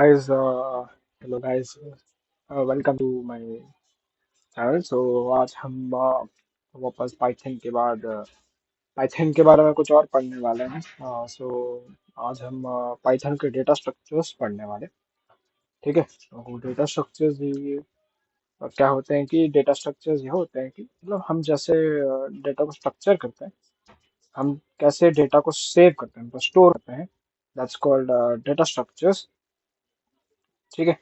Guys, hello guys, welcome to my channel. So आज हम वापस पाइथन के बारे में कुछ और पढ़ने वाले हैं. सो आज हम पाइथन के डेटा स्ट्रक्चर्स पढ़ने वाले. ठीक है. तो डेटा स्ट्रक्चर्स ये क्या होते हैं कि डेटा स्ट्रक्चर्स ये होते हैं कि मतलब हम जैसे डेटा को स्ट्रक्चर करते हैं, हम कैसे डेटा को सेव करते हैं, मतलब स्टोर करते हैं. That's called data structures. ठीक है.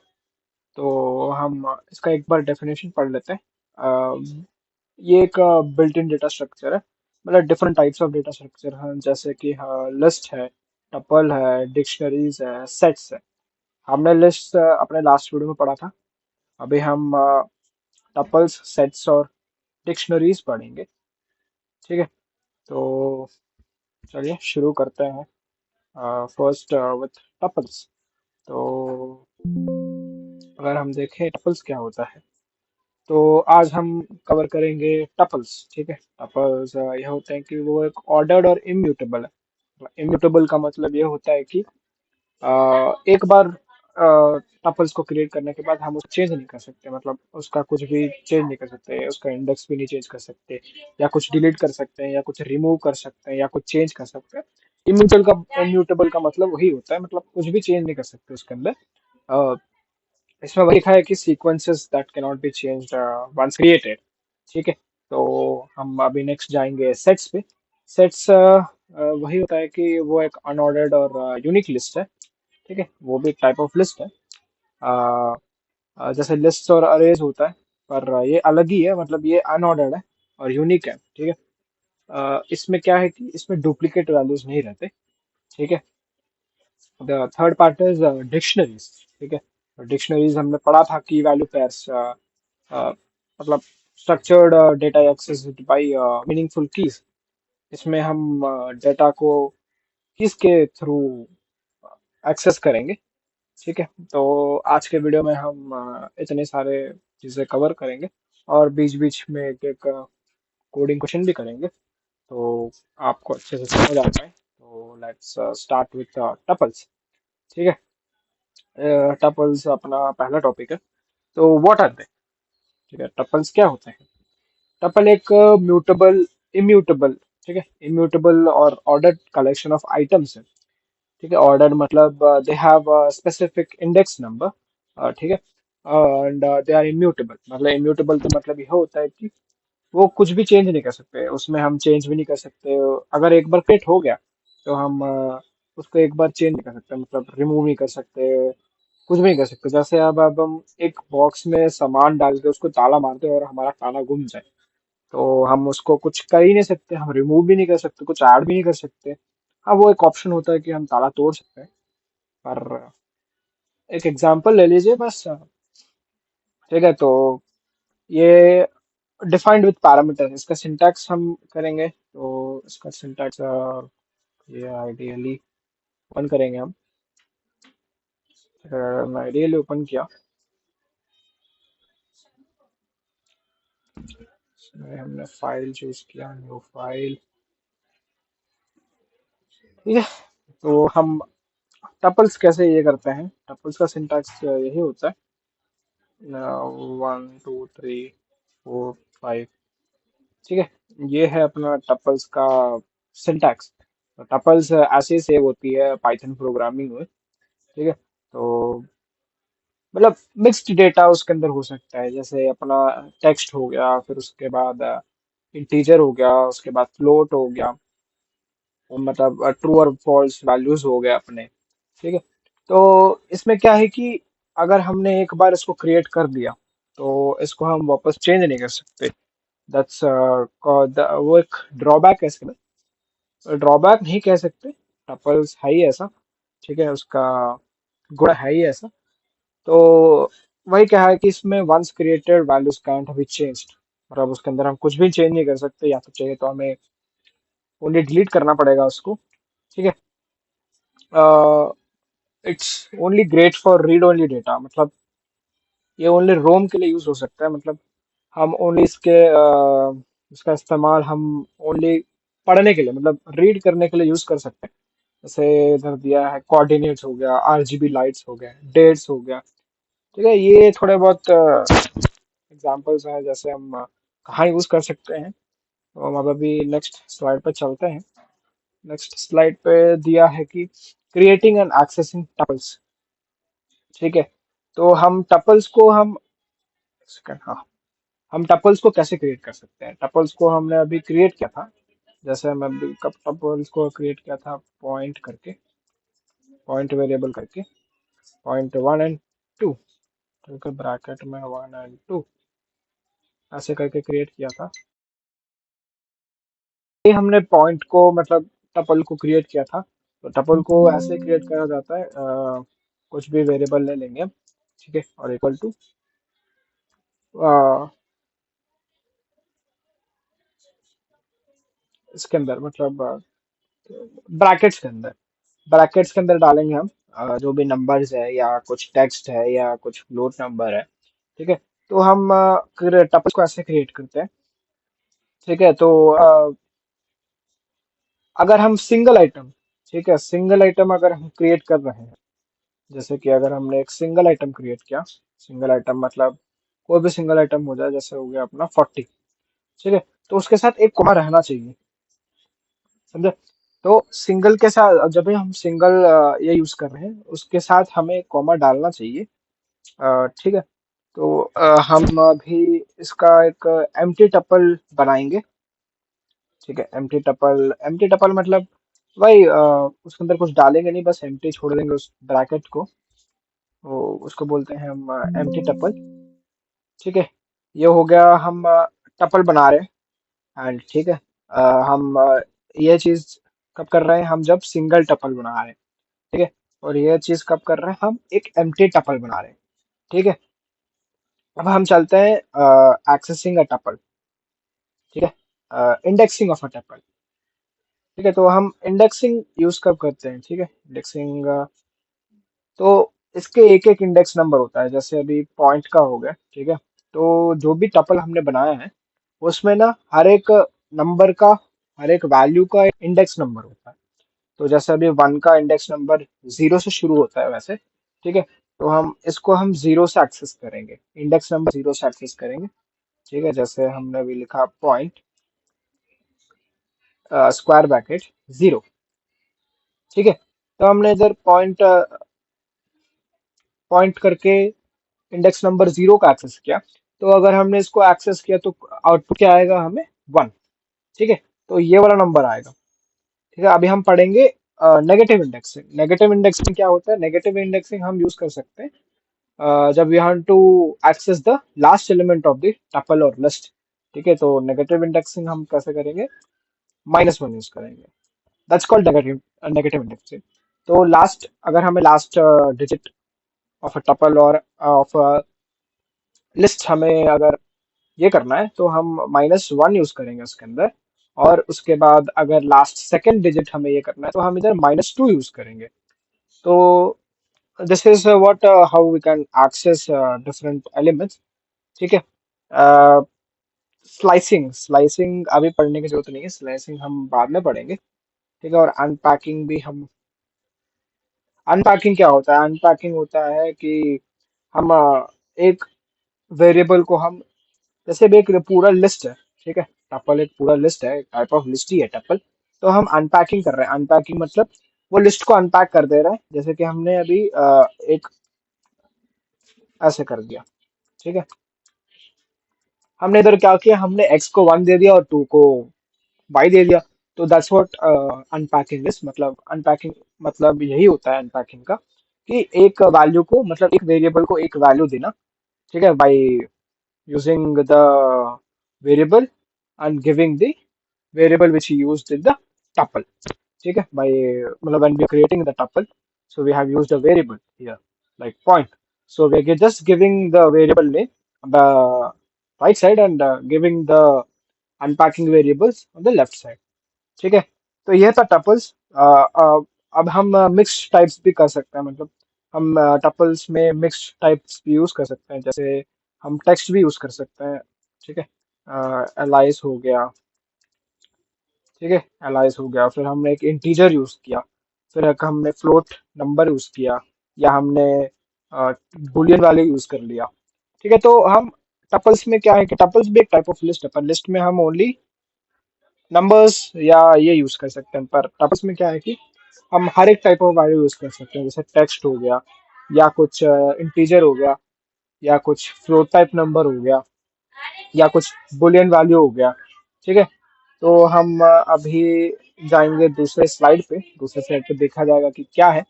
तो हम इसका एक बार डेफिनेशन पढ़ लेते हैं. ये एक बिल्ट इन डेटा स्ट्रक्चर है. मतलब different types of data structure हैं, जैसे कि लिस्ट है, टपल है, डिक्शनरीज है, सेट्स है. हमने लिस्ट अपने लास्ट वीडियो में पढ़ा था. अभी हम टपल्स, सेट्स और डिक्शनरीज पढ़ेंगे. ठीक है. तो चलिए शुरू करते हैं. First with tuples. तो अगर हम देखें टपल्स क्या होता है, तो आज हम कवर करेंगे टपल्स. ठीक है. टपल्स यह होते हैं कि वो एक ऑर्डर्ड और इम्यूटेबल है. इम्यूटेबल का मतलब ये होता है कि एक बार टपल्स को क्रिएट करने के बाद हम उसको चेंज नहीं कर सकते. मतलब उसका कुछ भी चेंज नहीं कर सकते, उसका इंडेक्स भी नहीं चेंज कर सकते, या कुछ डिलीट कर सकते हैं, या कुछ रिमूव कर सकते हैं, या कुछ चेंज कर सकते हैं. इम्यूटेबल का मतलब वही होता है, मतलब कुछ भी चेंज नहीं कर सकते उसके अंदर. अ, इसमें वही लिखा है कि sequences that can not be changed once created. ठीक है. तो हम अभी नेक्स्ट जाएंगे सेट्स पे. सेट्स वही होता है कि वो एक अनऑर्डर्ड और यूनिक लिस्ट है. ठीक है. वो भी एक टाइप ऑफ लिस्ट है. अ, जैसे लिस्ट और अरेज होता है, पर ये अलग ही है. मतलब ये अनऑर्डर्ड है और यूनिक है. ठीक है. इसमें क्या है कि इसमें डुप्लीकेट वैल्यूज नहीं रहते. ठीक है. The third part is dictionaries. ठीक है. डिक्शनरीज हमने पढ़ा था की वैल्यू पेयर्स, मतलब structured data accessed by meaningful keys. इसमें हम डेटा को कीज के थ्रू एक्सेस करेंगे. ठीक है. तो आज के वीडियो में हम इतने सारे चीजें कवर करेंगे, और बीच बीच में एक एक कोडिंग क्वेश्चन भी करेंगे, तो आपको अच्छे से समझ आ पाए. तो लेट्स स्टार्ट विथ टपल्स. ठीक है. टपल्स अपना पहला टॉपिक है. तो व्हाट आर दे. ठीक है. टपल्स क्या होते हैं. टपल एक म्यूटेबल, इम्यूटेबल, ठीक है, इम्यूटेबल और ऑर्डर्ड कलेक्शन ऑफ आइटम्स है. ठीक है. ऑर्डर मतलब they have specific index number. ठीक है. And they are immutable. मतलब इम्यूटेबल तो मतलब यह होता है कि वो कुछ भी चेंज नहीं कर सकते, उसमें हम चेंज भी नहीं कर सकते. अगर एक बार क्रिएट हो गया तो हम उसको एक बार चेंज नहीं कर सकते, मतलब रिमूव नहीं कर सकते, कुछ भी नहीं कर सकते. जैसे अब हम एक बॉक्स में सामान डाल के उसको ताला मारते हैं और हमारा ताला गुम जाए, तो हम उसको कुछ कर ही नहीं सकते, हम रिमूव भी नहीं कर सकते, कुछ ऐड भी नहीं कर सकते. हाँ, वो एक ऑप्शन होता है कि हम ताला तोड़ सकते हैं. पर एक एग्जांपल ले लीजिए बस. ठीक है. तो ये डिफाइंड विथ पैरामीटर. इसका सिंटैक्स हम करेंगे, तो इसका सिंटैक्स ये आइडियली ओपन करेंगे हम. मैं आइडियली ओपन किया. इसमें हमने फाइल चूज किया, न्यू फाइल. ठीक है. तो हम टपल्स कैसे ये करते हैं. टपल्स का सिंटैक्स यही होता है. 1 2 3 4 5. ठीक है. ये है अपना टपल्स का सिंटैक्स. टपल्स ऐसे ही सेव होती है पाइथन प्रोग्रामिंग में. ठीक है. तो मतलब मिक्स्ड डेटा उसके अंदर हो सकता है, जैसे अपना टेक्स्ट हो गया, फिर उसके बाद इंटीजर हो गया, उसके बाद फ्लोट हो गया, और मतलब ट्रू और फॉल्स वैल्यूज हो गए अपने. ठीक है. तो इसमें क्या है कि अगर हमने एक बार इसको क्रिएट कर दिया, तो इसको हम वापस चेंज नहीं कर सकते. दैट्स वो एक ड्रॉबैक है इसके अंदर. ड्रॉबैक नहीं कह सकते, टपल्स है ही ऐसा. ठीक है. उसका गुण है ही ऐसा. तो वही क्या है कि इसमें once created values can't be changed. मतलब उसके अंदर हम कुछ भी चेंज नहीं कर सकते, या तो चाहिए तो हमें ओनली डिलीट करना पड़ेगा उसको. ठीक है. It's only great for read only data. मतलब ये ओनली रोम के लिए यूज हो सकता है. मतलब हम ओनली इसका इस्तेमाल हम ओनली पढ़ने के लिए, मतलब रीड करने के लिए यूज कर सकते हैं. जैसे इधर दिया है कोऑर्डिनेट्स हो गया, आरजीबी लाइट्स हो गए, डेट्स हो गया। ठीक है, ये थोड़े बहुत एग्जांपल्स हैं जैसे हम कहाँ यूज कर सकते हैं। तो हम अब अभी नेक्स्ट स्लाइड पर चलते हैं। नेक्स्ट स्लाइड पे दिया है कि क्रिएटिंग एंड एक्सेसिंग टपल्स। ठीक है, तो हम टपल्स को हम सेकंड, हाँ, हम टपल्स को कैसे क्रिएट कर सकते हैं। टपल्स को हमने अभी क्रिएट किया था, जैसे हम अभी कब टपल्स को क्रिएट किया था, पॉइंट करके, पॉइंट वेरिएबल करके, पॉइंट 1 और 2, ठीक है, ब्रैकेट में 1 और 2 ऐसे करके क्रिएट किया था। ये हमने पॉइंट को मतलब टपल को क्रिएट किया था। तो टपल को ऐसे क्रिएट करा जाता है, कुछ भी वेरिएबल ले लेंगे हम, ठीक है, और इक्वल टू इसके अंदर मतलब ब्रैकेट्स के अंदर डालेंगे हम जो भी नंबर्स है या कुछ टेक्स्ट है या कुछ फ्लोट नंबर है। ठीक है, तो हम टपल्स को ऐसे क्रिएट करते हैं। ठीक है, तो अगर हम सिंगल आइटम, ठीक है, सिंगल आइटम अगर हम क्रिएट कर रहे हैं, जैसे कि अगर हमने एक सिंगल आइटम क्रिएट किया, सिंगल आइटम मतलब कोई भी सिंगल आइटम हो जाए, जैसे हो गया अपना 40। ठीक है, तो उसके साथ एक कॉमा रहना चाहिए, समझे। तो सिंगल के साथ जब भी हम सिंगल ये यूज कर रहे हैं, उसके साथ हमें कॉमा डालना चाहिए। ठीक है, तो हम अभी इसका एक एम्प्टी टपल बनाएंगे। ठीक है, एम्प्टी टपल मतलब वही उसके अंदर कुछ डालेंगे नहीं, बस एम्प्टी छोड़ देंगे उस ब्रैकेट को। तो उसको बोलते हैं हम एम्प्टी टपल। ठीक है, ये हो गया, हम टपल बना रहे हैं। एंड ठीक है, हम ये चीज कब कर रहे हैं, हम जब सिंगल टपल बना रहे हैं। ठीक है, और ये चीज कब कर रहे हैं, हम एक एम्प्टी टपल बना रहे हैं। ठीक है, अब हम चलते हैं एक्सेसिंग अ टपल। ठीक है, इंडेक्सिंग ऑफ अ टपल। ठीक है, तो हम इंडेक्सिंग यूज कब करते हैं। ठीक है, इंडेक्सिंग, तो इसके एक एक इंडेक्स नंबर होता है, जैसे अभी पॉइंट का हो गया। ठीक है, तो जो भी टपल हमने बनाया है उसमें ना हर एक नंबर का, हर एक वैल्यू का एक इंडेक्स नंबर होता है। तो जैसे अभी 1 का इंडेक्स नंबर 0 से शुरू होता है वैसे। ठीक है, तो हम इसको हम 0 से एक्सेस करेंगे, इंडेक्स नंबर 0 से एक्सेस करेंगे। ठीक है, जैसे हमने अभी लिखा पॉइंट स्क्वायर ब्रैकेट 0। ठीक है, तो हमने इधर पॉइंट पॉइंट करके इंडेक्स नंबर 0 का एक्सेस किया। तो अगर हमने इसको एक्सेस किया तो आउटपुट क्या आएगा हमें, 1। ठीक है, तो ये वाला नंबर आएगा। ठीक है, अभी हम पढ़ेंगे नेगेटिव इंडेक्सिंग। नेगेटिव इंडेक्सिंग क्या होता है, नेगेटिव इंडेक्सिंग हम यूज कर सकते हैं जब we want to access the last element of the tuple और लिस्ट। ठीक है, तो नेगेटिव इंडेक्सिंग हम कैसे करेंगे, -1 यूज करेंगे। That's called negative negative indexing. तो लास्ट, अगर हमें last digit of a tuple और ऑफ लिस्ट हमें अगर ये करना है, तो हम -1 यूज करेंगे उसके अंदर। और उसके बाद अगर लास्ट सेकेंड डिजिट हमें ये करना है, तो हम इधर -2 यूज करेंगे। तो this is what how we can access different elements. ठीक है, स्लाइसिंग, स्लाइसिंग अभी पढ़ने की जरूरत नहीं है, स्लाइसिंग हम बाद में पढ़ेंगे। ठीक है, और अनपैकिंग भी हम, अनपैकिंग क्या होता है, अनपैकिंग होता है कि हम एक वेरिएबल को हम, जैसे भी एक पूरा लिस्ट है। ठीक है, टपल एक पूरा लिस्ट है, टाइप ऑफ लिस्ट ही है टपल। तो हम अनपैकिंग कर रहे हैं, अनपैकिंग मतलब वो लिस्ट को अनपैक कर दे रहा है, जैसे कि हमने अभी एक ऐसे कर दिया। ठीक है, हमने इधर क्या किया, हमने x को 1 दे दिया और 2 को y दे दिया। तो दैट्स व्हाट अनपैकिंग इज, मतलब अनपैकिंग मतलब यही होता है अनपैकिंग का, कि एक वैल्यू को मतलब एक वेरिएबल को एक वैल्यू देना। ठीक है, bye using the variable and giving the variable which he used in the tuple. ठीक है, by मतलब when we are creating the tuple, so we have used a variable here like point. So we are just giving the variable name on the right side and giving the unpacking variables on the left side. ठीक है, तो यह था tuples. अब हम mix types भी कर सकते हैं, मतलब हम टपल्स में मिक्स टाइप्स भी यूज कर सकते हैं, जैसे हम टेक्स्ट भी यूज कर सकते हैं। ठीक है, एलाइस हो गया। ठीक है, एलाइस हो गया, फिर हमने एक इंटीजर यूज किया। फिर एक हमने फ्लोट नंबर यूज किया, या हमने बुलियन वैल्यू यूज कर लिया। ठीक है, तो हम टपल्स में क्या है कि टपल्स भी एक टाइप ऑफ लिस्ट है, पर लिस्ट में हम ओनली नंबर्स या ये यूज कर सकते हैं। पर टपल्स में क्या है कि हम हर एक टाइप ऑफ वैल्यू यूज कर सकते हैं, जैसे टेक्स्ट हो गया, या कुछ इंटीजर हो गया, या कुछ फ्लोट टाइप नंबर हो गया, या कुछ बुलियन वैल्यू हो गया। ठीक है, तो हम अभी जाएंगे दूसरे स्लाइड पे, दूसरे स्लाइड पे देखा जाएगा कि क्या है।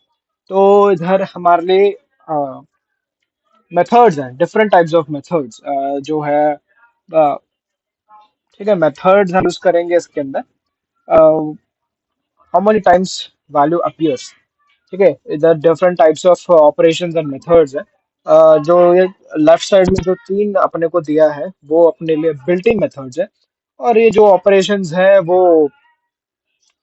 तो इधर हमारे लिए मेथड्स हैं, डिफरेंट टाइप्स ऑफ मेथड्स जो है। ठीक है, मेथड्स हम यूज करेंगे इसके अंदर। How many times value appears. ठीक है, इधर different types of operations and methods है। जो ये लेफ्ट साइड में जो तीन अपने को दिया है वो अपने लिए बिल्ट इन मेथड्स है, और ये जो ऑपरेशंस है वो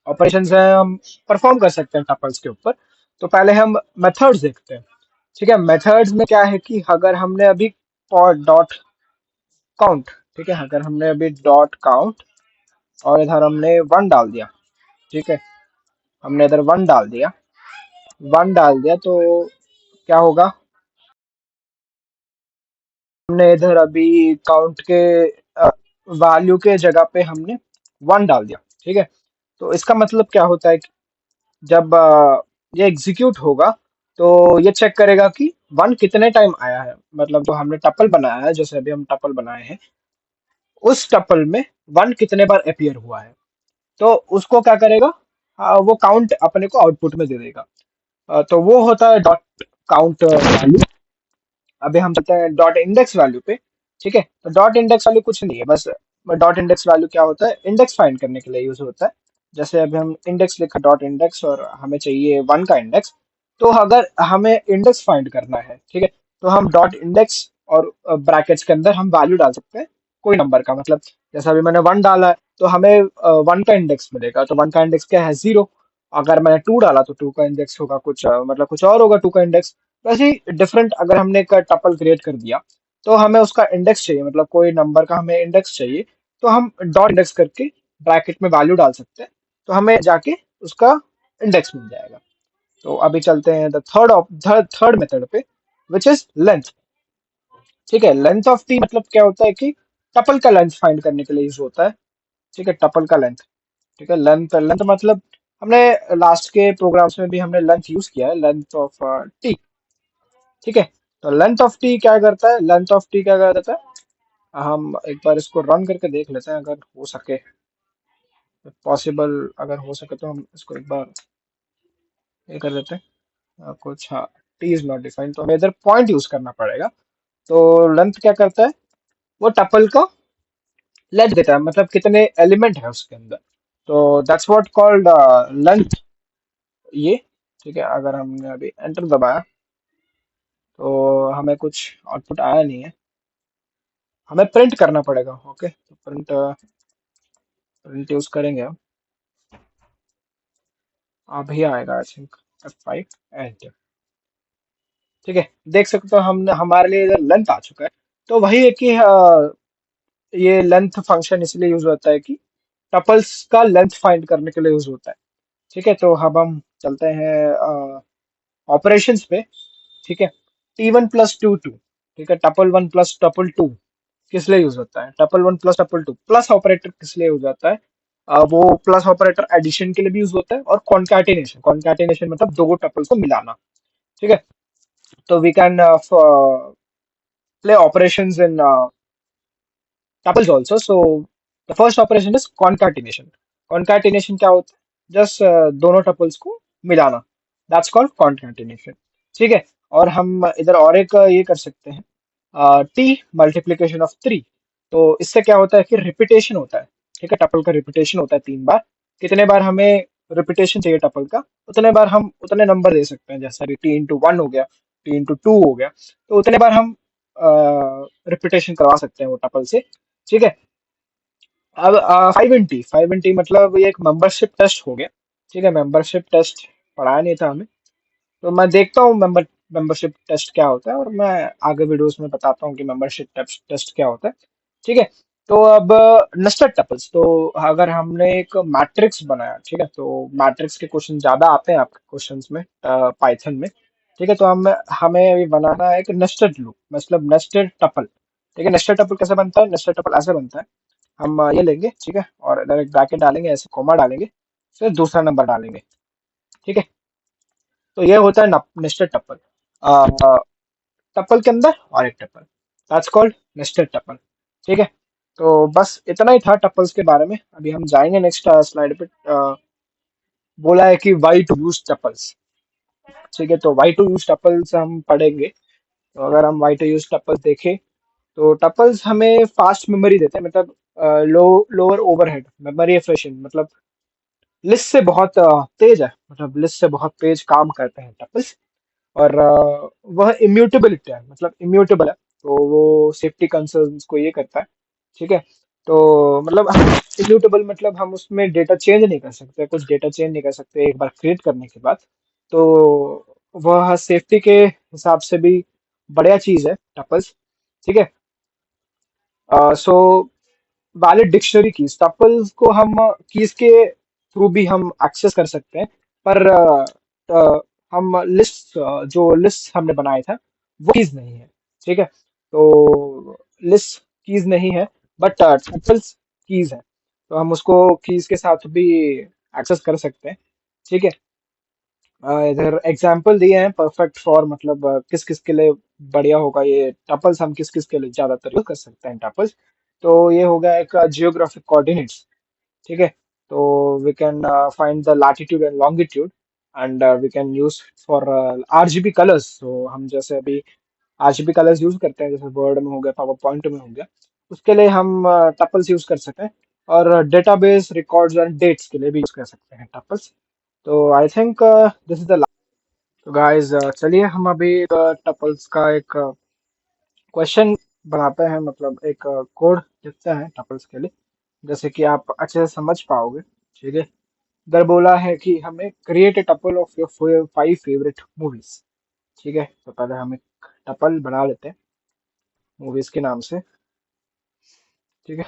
ऑपरेशंस है हम परफॉर्म कर सकते हैं टपल्स के ऊपर। तो पहले हम मेथड्स देखते हैं। ठीक है, मेथड्स में क्या है कि अगर हमने अभी डॉट काउंट, ठीक है, अगर हमने अभी डॉट काउंट और इधर हमने वन डाल दिया। ठीक है, हमने इधर वन डाल दिया, वन डाल दिया तो क्या होगा, हमने इधर अभी काउंट के वैल्यू के जगह पे हमने वन डाल दिया। ठीक है, तो इसका मतलब क्या होता है कि जब ये एग्जीक्यूट होगा तो ये चेक करेगा कि वन कितने टाइम आया है, मतलब जो हमने टपल बनाया है, जैसे अभी हम टपल बनाए हैं, उस टपल में वन कितने बार अपीयर हुआ है। तो उसको क्या करेगा, वो काउंट अपने को आउटपुट में दे देगा। तो वो होता है डॉट काउंट वैल्यू। अभी हम चलते हैं डॉट इंडेक्स वैल्यू पे। ठीक है, तो डॉट इंडेक्स वैल्यू कुछ नहीं है, बस डॉट इंडेक्स वैल्यू क्या होता है, इंडेक्स फाइंड करने के लिए यूज होता है। जैसे अभी हम इंडेक्स लिखा डॉट इंडेक्स और हमें चाहिए वन का इंडेक्स। तो अगर हमें इंडेक्स फाइंड करना है, ठीक है, तो हम डॉट इंडेक्स और ब्रैकेट्स के अंदर हम वैल्यू डाल सकते हैं कोई नंबर का। मतलब जैसे अभी मैंने वन डाला है तो हमें वन का इंडेक्स मिलेगा, तो वन का इंडेक्स क्या है, जीरो। अगर मैंने टू डाला तो टू का इंडेक्स होगा कुछ मतलब कुछ और होगा टू का इंडेक्स। वैसे ही डिफरेंट, अगर हमने एक टपल क्रिएट कर दिया तो हमें उसका इंडेक्स चाहिए, मतलब कोई नंबर का हमें इंडेक्स चाहिए, तो हम डॉट इंडेक्स करके ब्रैकेट में वैल्यू डाल सकते हैं, तो हमें जाके उसका इंडेक्स मिल जाएगा। तो अभी चलते हैं द थर्ड मेथड पे, विच इज लेंथ। ठीक है, लेंथ ऑफ टी मतलब क्या होता है कि टपल का लेंथ फाइंड करने के लिए यूज होता है। ठीक है, टपल का लेंथ। ठीक है, लेंथ लेंथ मतलब हमने लास्ट के प्रोग्राम्स में भी हमने लेंथ यूज किया है, लेंथ ऑफ टी। ठीक है, तो लेंथ ऑफ टी क्या करता है, लेंथ ऑफ टी क्या करता है, हम एक बार इसको रन करके देख लेते हैं, अगर हो सके पॉसिबल, अगर हो सके तो हम इसको एक बार ये कर देते हैं। कुछ हाँ, टी इज नॉट डिफाइंड, तो हमें इधर पॉइंट यूज करना पड़ेगा। तो लेंथ क्या करता है, वो टपल का लेंथ देता है, मतलब कितने एलिमेंट है उसके अंदर। तो दैट्स व्हाट कॉल्ड लेंथ, ये। ठीक है, अगर हमने अभी एंटर दबाया तो हमें कुछ आउटपुट आया नहीं है, हमें प्रिंट करना पड़ेगा। ओके, तो प्रिंट प्रिंट यूज करेंगे हम, अभी आएगा आई थिंक F5 एंटर। ठीक है, देख सकते हो हमने हमारे लिए इधर लेंथ आ चुका है। तो वही है कि ये लेंथ फंक्शन इसलिए यूज होता है कि टपल्स का लेंथ फाइंड करने के लिए यूज होता है। ठीक है, तो अब हम चलते हैं ऑपरेशंस पे। ठीक है, T1 + T2। ठीक है, टपल 1 + टपल 2 किस लिए यूज होता है, टपल 1 + टपल 2 प्लस ऑपरेटर किस लिए यूज होता है, वो प्लस ऑपरेटर एडिशन के लिए भी यूज होता है, और कॉन्कैटिनेशन, कॉन्कैटिनेशन मतलब दो टपल्स को मिलाना। ठीक है, तो we can play operations in tuples also. So the first operation is concatenation. Concatenation क्या होता है, जस्ट दोनों टपल्स को मिलाना, दैट्स कॉल्ड concatenation। ठीक है, और हम इधर और एक ये कर सकते हैं, टी मल्टीप्लीकेशन ऑफ थ्री। तो इससे क्या होता है कि रिपीटेशन होता है। ठीक है, टपल का रिपीटेशन होता है तीन बार। कितने बार हमें रिपीटेशन चाहिए टपल का, उतने बार हम उतने नंबर दे सकते हैं, जैसा कि T × 1 हो गया, T × 2 हो गया, तो उतने बार हम रिपीटेशन करवा सकते हैं वो टपल से। ठीक है, अब 5 × 5 मतलब ये एक मेंबरशिप टेस्ट हो गया। ठीक है, मेंबरशिप टेस्ट पढ़ाया नहीं था हमें, तो मैं देखता हूँ मेंबरशिप टेस्ट क्या होता है, और मैं आगे वीडियोस में बताता हूँ कि मेंबरशिप टेस्ट क्या होता है। ठीक है, तो अब नेस्टेड टपल्स, तो अगर हमने एक मैट्रिक्स बनाया, ठीक है, तो मैट्रिक्स के क्वेश्चन ज्यादा आते हैं आपके क्वेश्चंस में पाइथन में, ठीक है, तो हम हमें अभी बनाना है एक नेस्टेड लूप, मतलब नेस्टेड टपल। ठीक है, नेस्टेड टपल कैसे बनता है? नेस्टेड टपल ऐसे बनता है, हम ये लेंगे, ठीक है, और इधर एक ब्रैकेट डालेंगे, ऐसे कॉमा डालेंगे, फिर दूसरा नंबर डालेंगे, ठीक है, तो ये होता है नेस्टेड टपल। टपल के अंदर और एक tuple, that's called nested tuple. ठीक है, तो बस इतना ही था टपल्स के बारे में। अभी हम जाएंगे नेक्स्ट स्लाइड पे। बोला है कि वाई टू यूज टपल्स। ठीक है, तो वाई टू यूज टपल्स हम पढ़ेंगे। तो अगर हम वाई टू यूज टपल्स देखें, तो टपल्स हमें फास्ट मेमोरी देते हैं, मतलब लोअर ओवरहेड मेमोरी एफिशिएंट, मतलब लिस्ट से बहुत तेज है, मतलब लिस्ट से बहुत तेज काम करते हैं टपल्स। और वह इम्यूटेबिलिटी है, मतलब इम्यूटेबल है, तो वो सेफ्टी कंसर्न्स को ये करता है। ठीक है, तो मतलब इम्यूटेबल मतलब हम उसमें डेटा चेंज नहीं कर सकते, कुछ डेटा चेंज नहीं कर सकते एक बार क्रिएट करने के बाद। तो वह सेफ्टी के हिसाब से भी बढ़िया चीज है टपल्स। ठीक है, सो वैलिड डिक्शनरी कीज, टपल्स को हम कीज के थ्रू भी हम एक्सेस कर सकते हैं, पर हम लिस्ट, जो लिस्ट हमने बनाया था वो कीज नहीं है। ठीक है, तो लिस्ट कीज नहीं है, बट टपल्स कीज है, तो हम उसको कीज के साथ भी एक्सेस कर सकते हैं। ठीक है, इधर एग्जाम्पल दिए हैं परफेक्ट फॉर, मतलब किस किस के लिए बढ़िया होगा ये टपल्स, हम किस किस के लिए ज्यादातर यूज कर सकते हैं टपल्स। तो ये हो गया एक जियोग्राफिक कोऑर्डिनेट्स। ठीक है, तो we can find the latitude and longitude, and we can use for RGB colours. तो हम जैसे अभी आरजीबी कलर्स यूज करते हैं, जैसे वर्ड में हो गया, पावर पॉइंट में हो गया, उसके लिए हम टपल्स यूज कर सकते हैं। और डेटाबेस रिकॉर्ड्स एंड डेट्स के लिए भी यूज कर सकते हैं टपल्स। तो I think this is the. तो गाइस चलिए हम अभी टपल्स का एक क्वेश्चन बनाते हैं, मतलब एक कोड लिखते हैं टपल्स के लिए, जैसे कि आप अच्छे से समझ पाओगे। ठीक है, इधर बोला है कि हमें create a tuple of your 5 favourite movies. ठीक है, तो पहले हम एक टपल बना लेते हैं मूवीज के नाम से। ठीक है,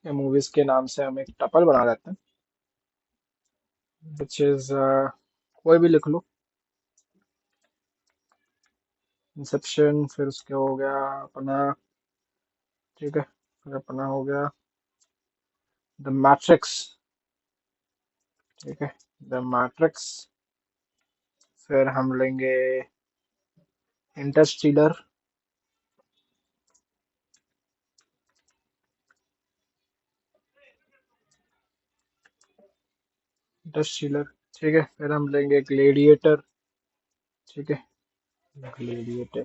मूवीज के नाम से हम एक टपल बना लेते हैं, विच इज कोई भी लिख लो, इंसेप्शन, फिर उसके हो गया अपना। ठीक है, फिर अपना हो गया द मैट्रिक्स। ठीक है, द मैट्रिक्स, फिर हम लेंगे इंटरस्टेलर। इंटरस्टेलर, ठीक है, फिर हम लेंगे ग्लेडिएटर। ठीक है, ग्लेडिएटर,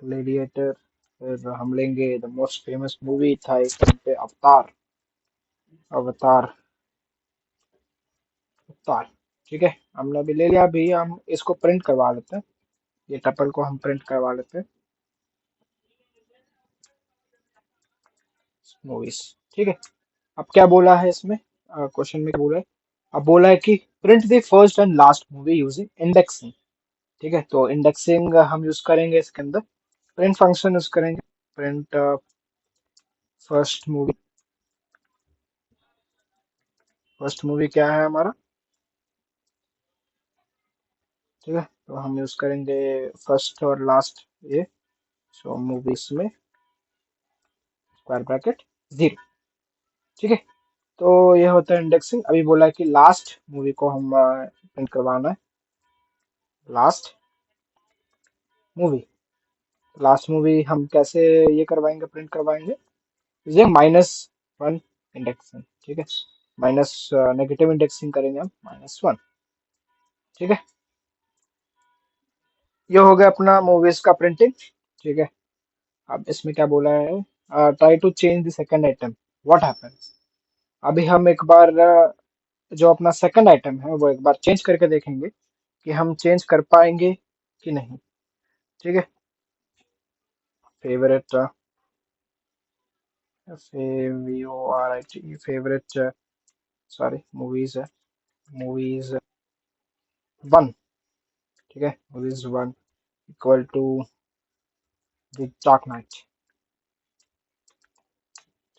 ग्लेडिएटर, फिर हम लेंगे द मोस्ट फेमस मूवी था एक टाइम पे, अवतार। अवतार, अवतार। ठीक है, हमने अभी ले लिया, अभी हम इसको प्रिंट करवा लेते हैं, ये टपल को हम प्रिंट करवा लेते हैं, मूवीज। ठीक है, अब क्या बोला है इसमें, क्वेश्चन में क्या बोला है? अब बोला है कि print the first and last movie using indexing. ठीक है, तो इंडेक्सिंग हम यूज करेंगे इसके अंदर, प्रिंट फंक्शन यूज करेंगे, print first movie. First movie क्या है हमारा? ठीक है, तो हम यूज करेंगे फर्स्ट और लास्ट ये, सो मूवीज में स्क्वायर ब्रैकेट 0। ठीक है, तो ये होता है इंडेक्सिंग। अभी बोला है कि लास्ट मूवी को हम प्रिंट करवाना है, लास्ट मूवी। लास्ट मूवी हम कैसे ये करवाएंगे, प्रिंट करवाएंगे, ये -1 इंडेक्सिंग। ठीक है, माइनस नेगेटिव इंडेक्सिंग करेंगे हम, -1। ठीक है, ये हो गया अपना मूवीज का प्रिंटिंग। ठीक है, अब इसमें क्या बोला है, try to change the second item, what happens. अभी हम एक बार जो अपना सेकंड आइटम है वो एक बार चेंज करके देखेंगे कि हम चेंज कर पाएंगे कि नहीं। ठीक है, फेवरेट, फेवरेट, सॉरी, मूवीज है, मूवीज 1। ठीक है, movies 1 equal to the Dark Knight.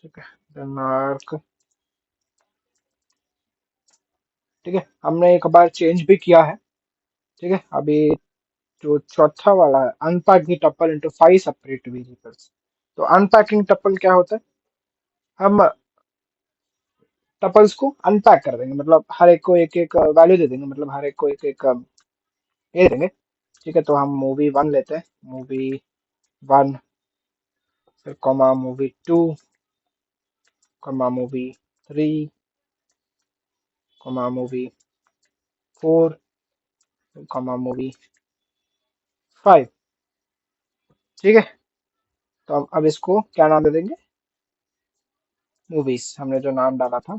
ठीक है, डेनमार्क। ठीक है, हमने एक बार चेंज भी किया है। ठीक है, अभी जो चौथा वाला है, unpack the tuple into 5 separate variables. तो अनपैकिंग टपल क्या होता है? हम टपल्स को अनपैक कर देंगे, मतलब हर एक को एक एक वैल्यू दे देंगे, मतलब हर एक को एक एक ये देंगे। ठीक है, तो हम मूवी वन लेते हैं, मूवी वन, फिर comma movie two, comma movie three, comma movie four, comma movie five. ठीक है, तो हम अब इसको क्या नाम दे देंगे? मूवीज, हमने जो नाम डाला था।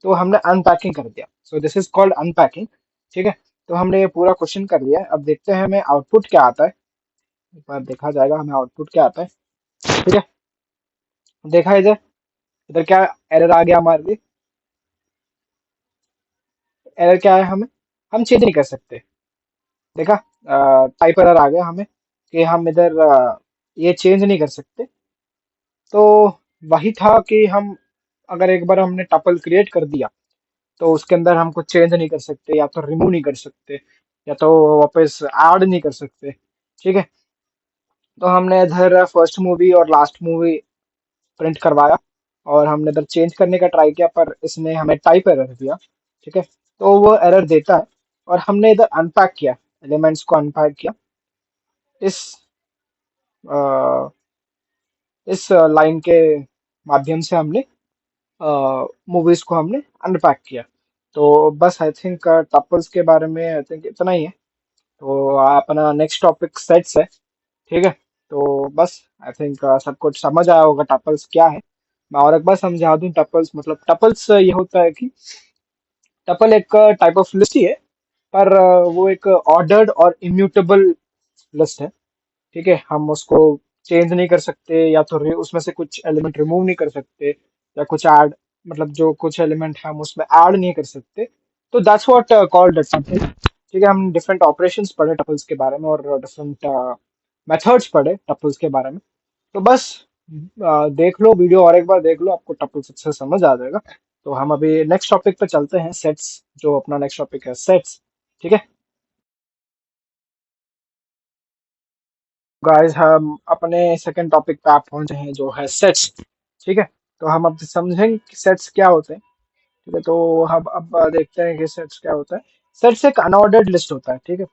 तो हमने अनपैकिंग कर दिया, so this is called unpacking. ठीक है, तो हमने ये पूरा क्वेश्चन कर लिया है। अब देखते हैं हमें आउटपुट क्या आता है। एक बार देखा जाएगा हमें आउटपुट क्या आता है। ठीक है, देखा इधर, इधर क्या एरर आ गया हमारे लिए? एरर क्या है? हमें हम चेंज नहीं कर सकते। देखा, टाइप एरर आ गया हमें कि हम इधर ये चेंज नहीं कर सकते। तो वही था कि हम अगर एक बार हमने टपल क्रिएट कर दिया, तो उसके अंदर हम कुछ चेंज नहीं कर सकते, या तो रिमूव नहीं कर सकते, या तो वापस ऐड नहीं कर सकते। ठीक है, तो हमने इधर फर्स्ट मूवी और लास्ट मूवी प्रिंट करवाया, और हमने इधर चेंज करने का ट्राई किया, पर इसने हमें टाइप एरर दिया। ठीक है, तो वो एरर देता है, और हमने इधर अनपैक किया, एलिमेंट्स को अनपैक किया। इस इस लाइन के माध्यम से हमने मूवीज को हमने अनपैक किया। तो बस आई थिंक टपल्स के बारे में आई थिंक इतना ही है। तो अपना नेक्स्ट टॉपिक सेट्स है। ठीक है, तो बस आई थिंक सब कुछ समझ आया होगा टपल्स क्या है। मैं और एक बार समझा दूं, टपल्स मतलब टपल्स ये होता है कि टपल एक टाइप ऑफ लिस्ट ही है, पर वो एक ऑर्डर्ड और इम्यूटेबल लिस्ट है। ठीक है, हम उसको चेंज नहीं कर सकते, या तो उसमें से कुछ एलिमेंट रिमूव नहीं कर सकते, या कुछ ऐड, मतलब जो कुछ एलिमेंट हम उसमें ऐड नहीं कर सकते। तो दैट्स व्हाट कॉल्ड टपल। ठीक है, हम डिफरेंट ऑपरेशंस पढ़े टपल्स के बारे में, और डिफरेंट मेथड्स पढ़े टपल्स के बारे में। तो बस देख लो वीडियो, और एक बार देख लो, आपको टपल्स अच्छे से समझ आ जाएगा। तो हम अभी नेक्स्ट टॉपिक पे चलते हैं, सेट्स। जो अपना नेक्स्ट टॉपिक है सेट्स। ठीक है गाइस, हम अपने सेकंड टॉपिक पे आप पहुंचे हैं, जो है सेट्स। ठीक है, तो हम अब समझेंगे कि सेट्स क्या होते हैं। ठीक है, तो हम अब देखते हैं कि सेट्स क्या होता है। सेट्स एक अनऑर्डर्ड लिस्ट होता है। ठीक है,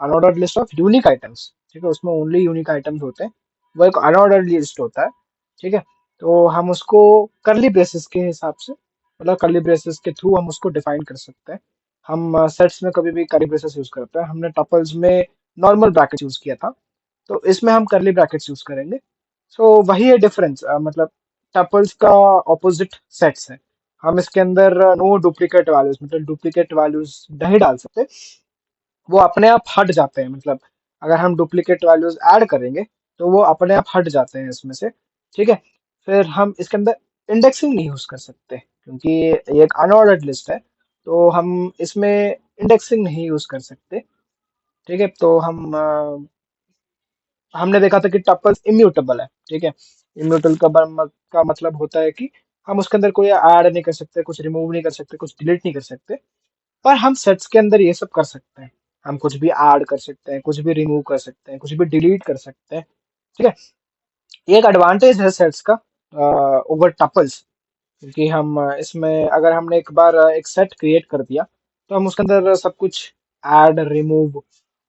unordered list of unique items. ठीक है, उसमें ओनली यूनिक आइटम्स होते हैं। वो एक अनऑर्डर्ड लिस्ट होता है। ठीक है, तो हम उसको करली ब्रेसेस के हिसाब से, मतलब करली ब्रेसेस के थ्रू हम उसको डिफाइन कर सकते हैं। हम सेट्स में कभी भी करली ब्रेसेस यूज करते हैं, हमने टपल्स में नॉर्मल ब्रैकेट यूज किया था, तो इसमें हम करली ब्रैकेट्स यूज करेंगे। सो वही है डिफरेंस, मतलब टपल्स का ऑपोजिट सेट्स है। हम इसके अंदर नो डुप्लीकेट वैल्यूज, मतलब डुप्लीकेट वैल्यूज नहीं डाल सकते, वो अपने आप हट जाते हैं। मतलब अगर हम डुप्लीकेट वैल्यूज ऐड करेंगे, तो वो अपने आप हट जाते हैं इसमें से। ठीक है, फिर हम इसके अंदर इंडेक्सिंग नहीं यूज कर सकते, क्योंकि ये एक अनऑर्डर्ड लिस्ट है, तो हम इसमें इंडेक्सिंग नहीं यूज कर सकते। ठीक है, तो हमने देखा था कि टपल्स इम्यूटेबल है। ठीक है, इम्यूटेबल का मतलब होता है कि हम उसके अंदर कोई ऐड नहीं कर सकते, कुछ रिमूव नहीं कर सकते, कुछ डिलीट नहीं कर सकते। पर हम सेट्स के अंदर ये सब कर सकते हैं। हम कुछ भी ऐड कर सकते हैं, कुछ भी रिमूव कर सकते हैं, कुछ भी डिलीट कर सकते हैं। ठीक है, ये एक एडवांटेज है सेट्स का ओवर टपल्स। क्योंकि हम इसमें अगर हमने एक बार एक सेट क्रिएट कर दिया, तो हम उसके अंदर सब कुछ ऐड, रिमूव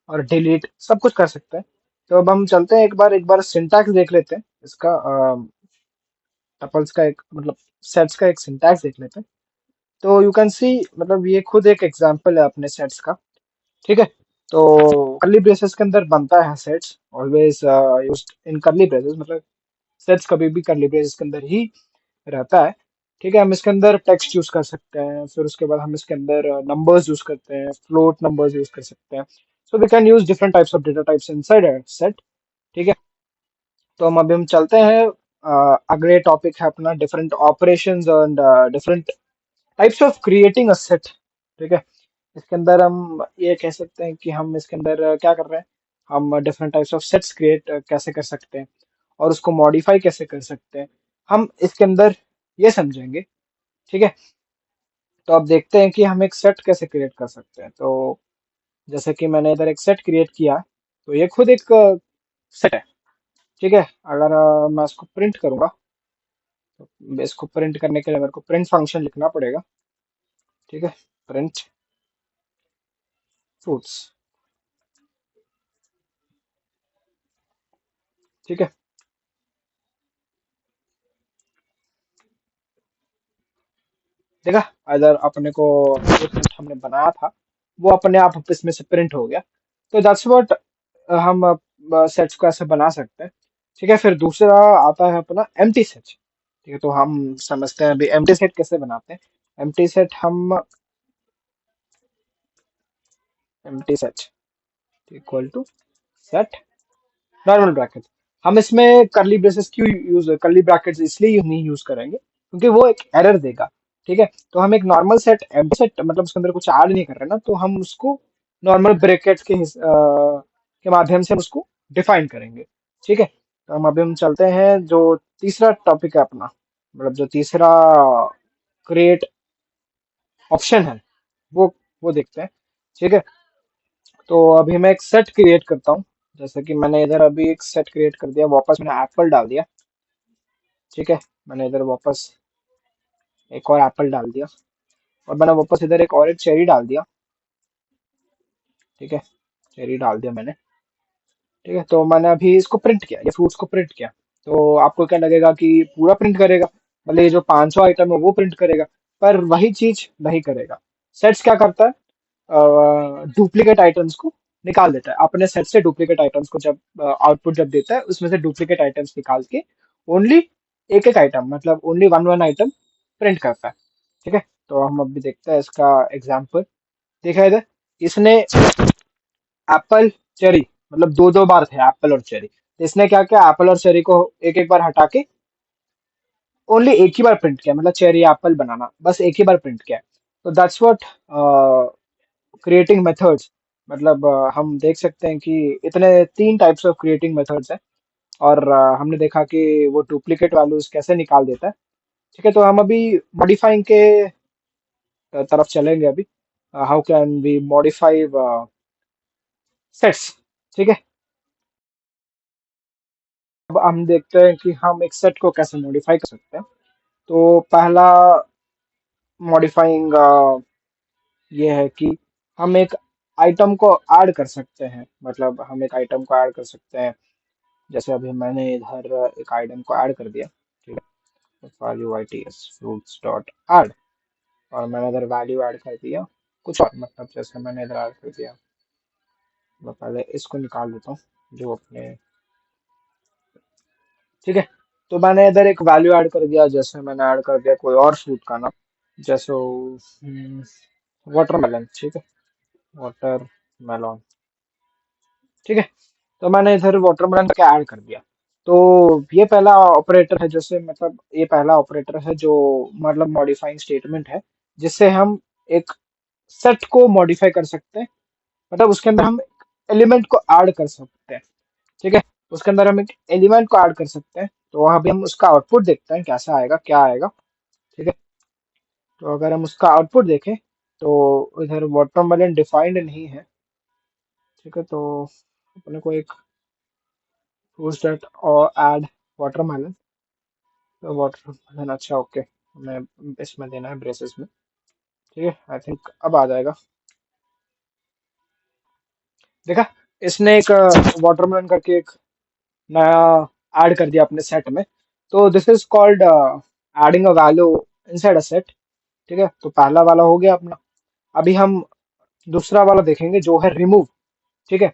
और डिलीट सब कुछ कर सकते हैं। तो अब हम चलते हैं, एक बार सिंटैक्स देख लेते हैं इसका, टपल्स का एक मतलब सेट्स का एक सिंटैक्स देख लेते हैं। तो यू कैन सी, मतलब ये खुद एक एग्जांपल है अपने सेट्स का। ठीक है, तो कर्ली ब्रेसेस के अंदर बनता है sets always used in curly braces, मतलब सेट्स कभी भी कर्ली ब्रेसेस के अंदर ही रहता है। ठीक है, हम इसके अंदर टेक्स्ट यूज कर सकते हैं, फिर उसके बाद हम इसके अंदर नंबर्स यूज करते हैं, फ्लोट नंबर्स यूज कर सकते हैं। So we can use different types of data types inside a set. ठीक है, तो हम अभी हम चलते हैं, अगले टॉपिक है अपना different operations and different types of creating a set. ठीक है, इसके अंदर हम ये कह सकते हैं कि हम इसके अंदर क्या कर रहे हैं, हम different types of sets create कैसे कर सकते हैं और उसको मॉडिफाई कैसे कर सकते हैं, हम इसके अंदर ये समझेंगे। ठीक है, तो अब देखते हैं कि हम एक सेट कैसे क्रिएट कर सकते हैं। तो जैसे कि मैंने इधर एक सेट क्रिएट किया, तो ये खुद एक सेट है। ठीक है, अगर मैं इसको प्रिंट करूंगा, तो इसको प्रिंट करने के लिए मेरे को प्रिंट फंक्शन लिखना पड़ेगा। ठीक है, प्रिंट फ्रूट्स। ठीक है, देखा, अगर अपने को जो प्रिंट हमने बनाया था वो अपने आप इसमें से प्रिंट हो गया। तो दैट्स व्हाट हम सेट्स को ऐसे बना सकते हैं। ठीक है, फिर दूसरा आता है अपना एम्प्टी सेट। ठीक है, तो हम समझते हैं अभी एम्प्टी सेट कैसे बनाते हैं। एम्प्टी सेट हम empty set equal to set normal bracket. हम इसमें करली ब्रेसेस क्यों यूज, करली ब्रैकेट्स इसलिए नहीं यूज करेंगे क्योंकि वो एक एरर देगा। ठीक है, तो हम एक नॉर्मल सेट एम्प्टी सेट मतलब उसके अंदर कुछ ऐड नहीं कर रहे ना, तो हम उसको नॉर्मल ब्रैकेट के माध्यम से हम उसको डिफाइन करेंगे। ठीक है, तो हम चलते हैं जो तीसरा टॉपिक है अपना, मतलब जो तीसरा क्रिएट ऑप्शन है, वो वो देखते हैं। ठीक है, तो अभी मैं एक सेट क्रिएट करता हूँ। जैसे कि मैंने इधर अभी एक सेट क्रिएट कर दिया, वापस मैंने एप्पल डाल दिया। ठीक है, मैंने इधर वापस एक और एप्पल डाल दिया, और मैंने वापस इधर एक चेरी डाल दिया। ठीक है, चेरी डाल दिया मैंने। ठीक है, तो मैंने अभी इसको प्रिंट किया, ये फ्रूट्स को प्रिंट किया। तो आपको क्या लगेगा कि पूरा प्रिंट करेगा, मतलब ये जो 500 आइटम है वो प्रिंट करेगा, पर वही चीज नहीं करेगा। सेट्स क्या करता है, डुप्लीकेट आइटम्स को निकाल देता है अपने सेट से। डुप्लीकेट आइटम्स को जब आउटपुट जब देता है, उसमें से डुप्लीकेट आइटम्स निकाल के ओनली एक एक आइटम, मतलब only one one item print करता है। ठीक है, तो हम अभी देखते हैं इसका एग्जाम्पल। देखा है इधर, इसने एप्पल चेरी, मतलब दो दो बार थे एप्पल और चेरी, तो इसने क्या किया, एप्पल और चेरी को एक एक बार हटा के ओनली एक ही बार प्रिंट किया, मतलब चेरी एप्पल बनाना बस एक ही बार प्रिंट किया। तो दैट्स व्हाट क्रिएटिंग मेथड्स, मतलब हम देख सकते हैं कि इतने तीन टाइप्स ऑफ क्रिएटिंग मेथड्स हैं। और हमने देखा कि वो डुप्लीकेट वैल्यूज कैसे निकाल देता है। ठीक है, तो हम अभी मॉडिफाइंग के तरफ चलेंगे अभी। How can we modify sets. ठीक है, अब हम देखते हैं कि हम एक सेट को कैसे मॉडिफाई कर सकते हैं। तो पहला मॉडिफाइंग ये है कि हम एक आइटम को ऐड कर सकते हैं, मतलब हम एक आइटम को ऐड कर सकते हैं। जैसे अभी मैंने इधर एक आइटम को ऐड कर दिया। ठीक है, value I T S fruits dot add, और मैंने इधर वैल्यू ऐड कर दिया कुछ और, मतलब जैसे मैंने इधर ऐड कर दिया, मैं पहले इसको निकाल देता हूँ जो अपने। ठीक है, तो मैंने इधर एक वैल्यू ऐड कर दिया, जैसे मैंने ऐड कर दिया कोई और फ्रूट का नाम, जैसे वाटरमेलन। ठीक है, वाटरमेलन। ठीक है, तो मैंने इधर वाटरमेलन का ऐड कर दिया। तो ये पहला ऑपरेटर है, जैसे मतलब ये पहला ऑपरेटर है जो मतलब मॉडिफाइंग स्टेटमेंट है, जिससे हम एक सेट को मॉडिफाई कर सकते हैं, मतलब उसके अंदर हम एलिमेंट को ऐड कर सकते हैं। ठीक है, उसके अंदर हम एक एलिमेंट को ऐड कर सकते हैं, तो वहां भी हम उसका आउटपुट देखते हैं कैसा आएगा, क्या आएगा। ठीक है, तो अगर हम उसका आउटपुट देखें, तो इधर वाटरमेलन डिफाइंड नहीं है। ठीक है, तो अपने को एक यूज दैट और ऐड वाटरमेलन, तो वाटरमेलन, अच्छा ओके, मैं इसमें देना है ब्रेसेस में। ठीक है, आई थिंक अब आ जाएगा। देखा, इसने एक वाटरमेलन करके एक नया ऐड कर दिया अपने सेट में। तो this is called adding a value inside a set. ठीक है, तो पहला वाला हो गया अपना। अभी हम दूसरा वाला देखेंगे जो है रिमूव। ठीक है,